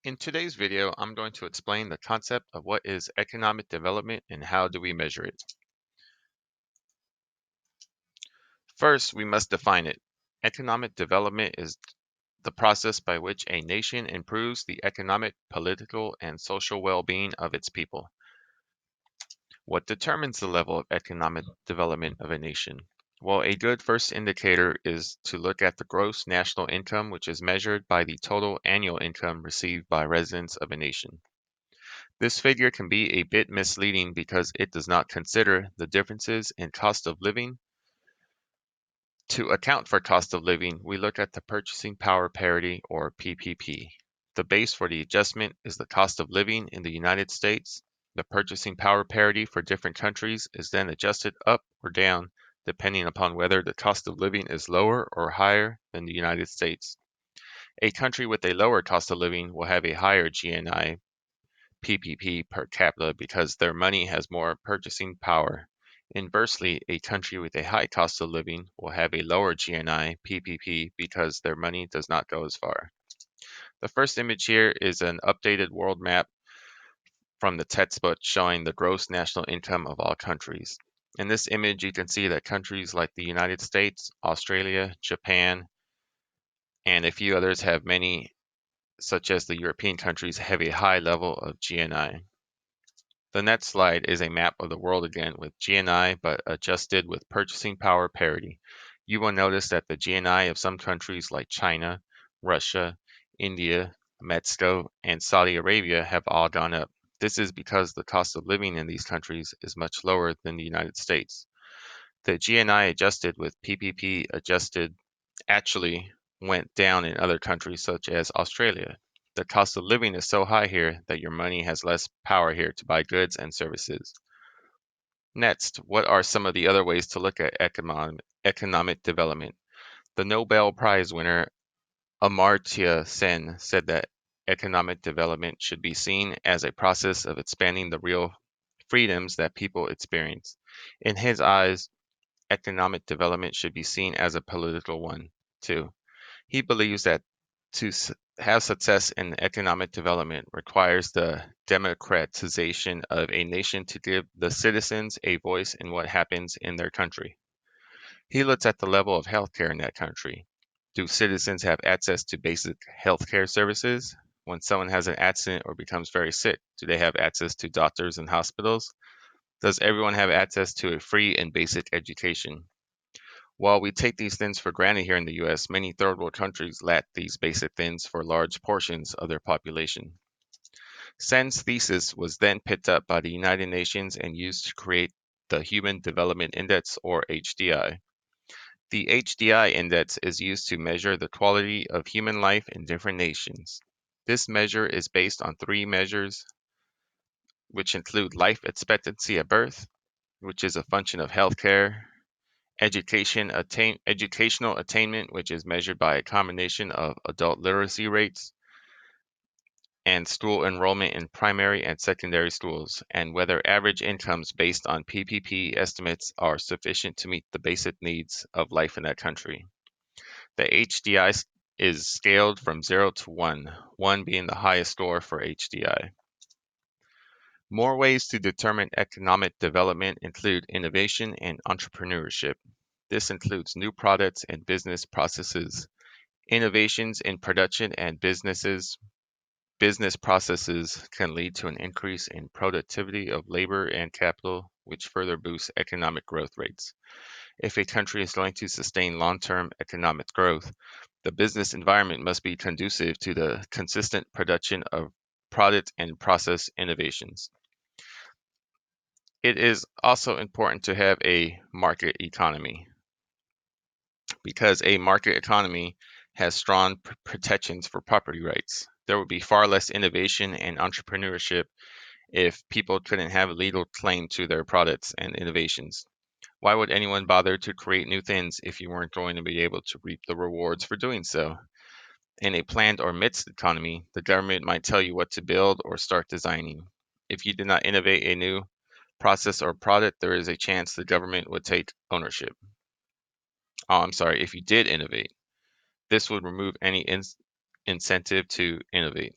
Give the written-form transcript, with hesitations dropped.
In today's video, I'm going to explain the concept of what is economic development and how do we measure it. First, we must define it. Economic development is the process by which a nation improves the economic, political, and social well-being of its people. What determines the level of economic development of a nation? Well, a good first indicator is to look at the gross national income, which is measured by the total annual income received by residents of a nation. This figure can be a bit misleading because it does not consider the differences in cost of living. To account for cost of living, we look at the purchasing power parity or PPP. The base for the adjustment is the cost of living in the United States. The purchasing power parity for different countries is then adjusted up or down depending upon whether the cost of living is lower or higher than the United States. A country with a lower cost of living will have a higher GNI PPP per capita because their money has more purchasing power. Inversely, a country with a high cost of living will have a lower GNI PPP because their money does not go as far. The first image here is an updated world map from the textbook showing the gross national income of all countries. In this image, you can see that countries like the United States, Australia, Japan, and a few others have many, such as the European countries, have a high level of GNI. The next slide is a map of the world again with GNI but adjusted with purchasing power parity. You will notice that the GNI of some countries like China, Russia, India, Mexico, and Saudi Arabia have all gone up. This is because the cost of living in these countries is much lower than the United States. The GNI adjusted with PPP adjusted actually went down in other countries such as Australia. The cost of living is so high here that your money has less power here to buy goods and services. Next, what are some of the other ways to look at economic development? The Nobel Prize winner Amartya Sen said that economic development should be seen as a process of expanding the real freedoms that people experience. In his eyes, economic development should be seen as a political one, too. He believes that to have success in economic development requires the democratization of a nation to give the citizens a voice in what happens in their country. He looks at the level of healthcare in that country. Do citizens have access to basic healthcare services? When someone has an accident or becomes very sick, do they have access to doctors and hospitals? Does everyone have access to a free and basic education? While we take these things for granted here in the US, many third world countries lack these basic things for large portions of their population. Sen's thesis was then picked up by the United Nations and used to create the Human Development Index, or HDI. The HDI index is used to measure the quality of human life in different nations. This measure is based on three measures, which include life expectancy at birth, which is a function of healthcare, educational attainment, which is measured by a combination of adult literacy rates and school enrollment in primary and secondary schools, and whether average incomes based on PPP estimates are sufficient to meet the basic needs of life in that country. The HDI is scaled from 0 to 1, 1 being the highest score for HDI. More ways to determine economic development include innovation and entrepreneurship. This includes new products and business processes. Innovations in production and business processes can lead to an increase in productivity of labor and capital, which further boosts economic growth rates. If a country is going to sustain long-term economic growth, the business environment must be conducive to the consistent production of product and process innovations. It is also important to have a market economy because a market economy has strong protections for property rights. There would be far less innovation and entrepreneurship if people couldn't have a legal claim to their products and innovations. Why would anyone bother to create new things if you weren't going to be able to reap the rewards for doing so? In a planned or mixed economy, the government might tell you what to build or start designing. If you did not innovate a new process or product, there is a chance the government would take ownership. Oh, I'm sorry, if you did innovate, this would remove any incentive to innovate.